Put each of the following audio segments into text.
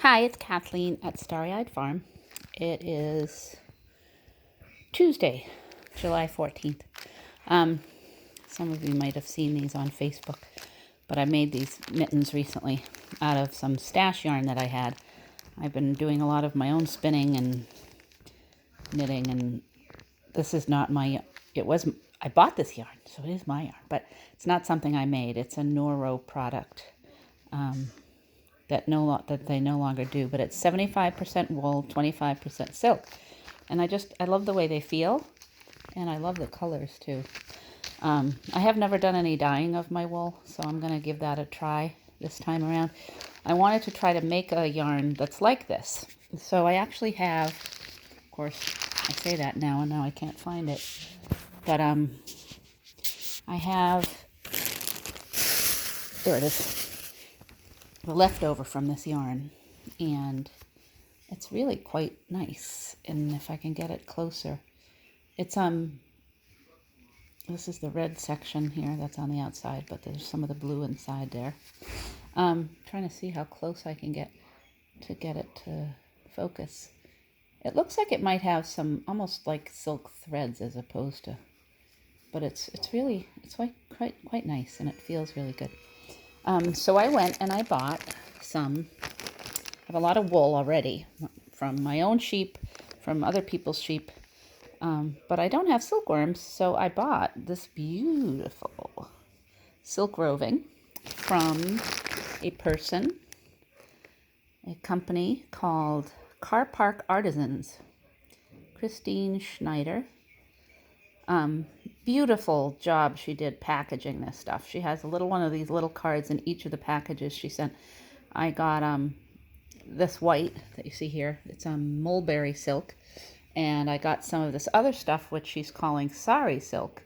Hi, it's Kathleen at Starry Eyed Farm. It is Tuesday, July 14th. Um, some of you might have seen these on Facebook, but I made these mittens recently out of some stash yarn that I had. I've been doing a lot of my own spinning and knitting, and this is not my, I bought this yarn, so it is my yarn, but it's not something I made. It's a Noro product. That they no longer do, but it's 75% wool, 25% silk. And I love the way they feel, and I love the colors too. I have never done any dyeing of my wool, so I'm going to give that a try this time around. I wanted to try to make a yarn that's like this. So I actually have, of course, I say that now, and now I can't find it. But I have, there it is, the leftover from this yarn, and it's really quite nice. And if I can get it closer, it's this is the red section here that's on the outside, but there's some of the blue inside there. Trying to see how close I can get it to focus. It looks like it might have some almost like silk threads as opposed to, but it's quite nice, and it feels really good. So I went and I bought some. I have a lot of wool already from my own sheep, from other people's sheep, but I don't have silkworms, so I bought this beautiful silk roving from a company called Car Park Artisans, Christine Schneider. Beautiful job she did packaging this stuff. She has a little one of these little cards in each of the packages she sent. I got this white that you see here. It's mulberry silk. And I got some of this other stuff, which she's calling sari silk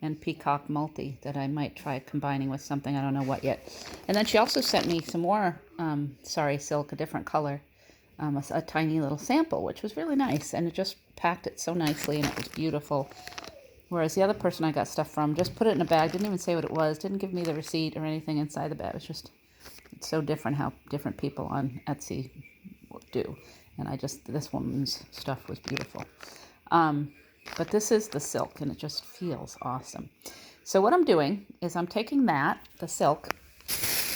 and peacock multi, that I might try combining with something. I don't know what yet. And then she also sent me some more sari silk, a different color, a tiny little sample, which was really nice. And it just packed it so nicely, and it was beautiful. Whereas the other person I got stuff from just put it in a bag, didn't even say what it was, didn't give me the receipt or anything inside the bag. It's so different how different people on Etsy do. And this woman's stuff was beautiful. But this is the silk, and it just feels awesome. So what I'm doing is I'm taking the silk,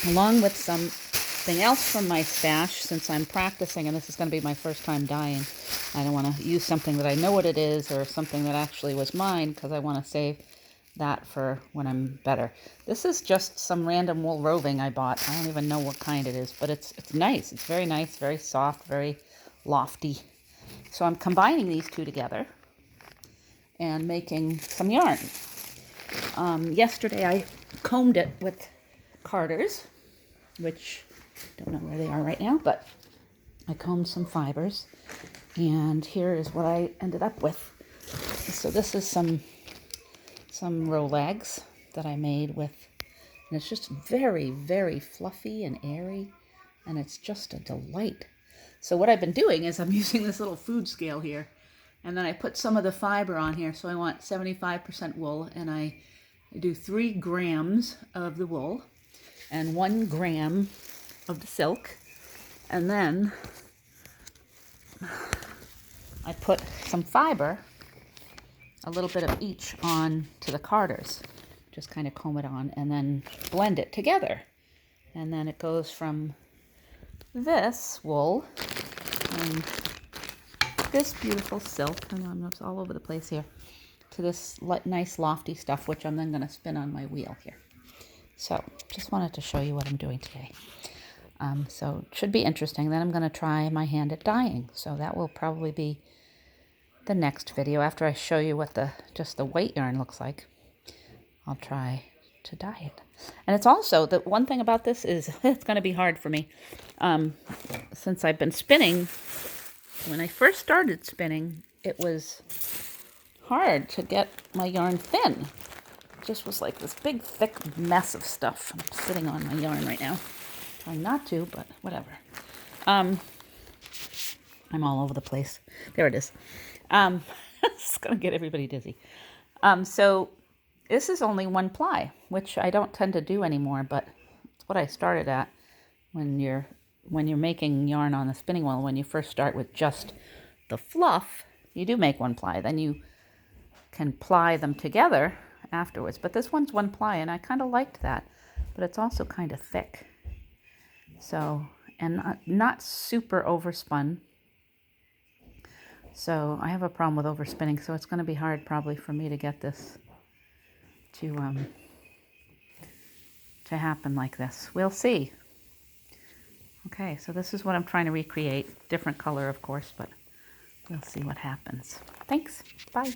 along with something else from my stash, since I'm practicing, and this is going to be my first time dyeing. I don't want to use something that I know what it is or something that actually was mine, because I want to save that for when I'm better. This is just some random wool roving I bought. I don't even know what kind it is, but it's nice. It's very nice, very soft, very lofty. So I'm combining these two together and making some yarn. Yesterday I combed it with carders, which I don't know where they are right now, but I combed some fibers, and here is what I ended up with. So this is some Rolegs that I made with, and it's just very, very fluffy and airy, and it's just a delight. So what I've been doing is I'm using this little food scale here, and then I put some of the fiber on here. So I want 75% wool, and I do 3 grams of the wool and 1 gram of the silk, and then I put some fiber, a little bit of each, on to the carders. Just kind of comb it on and then blend it together. And then it goes from this wool and this beautiful silk, and I'm all over the place here, to this nice lofty stuff, which I'm then going to spin on my wheel here. So just wanted to show you what I'm doing today. So it should be interesting. Then I'm going to try my hand at dyeing. So that will probably be the next video after I show you what just the weight yarn looks like. I'll try to dye it. And it's also, the one thing about this is it's going to be hard for me. Since I've been spinning, when I first started spinning, it was hard to get my yarn thin. It just was like this big, thick mess of stuff. I'm sitting on my yarn right now. Trying not to, but whatever. I'm all over the place. There it is. It's going to get everybody dizzy. So this is only 1 ply, which I don't tend to do anymore, but it's what I started at when you're when you're making yarn on the spinning wheel, when you first start with just the fluff, you do make one ply. Then you can ply them together afterwards. But this one's one ply, and I kind of liked that. But it's also kind of thick. So, and not super overspun. So I have a problem with overspinning, so it's going to be hard probably for me to get this to happen like this. We'll see. Okay, so this is what I'm trying to recreate. Different color, of course, but we'll see what happens. Thanks. Bye.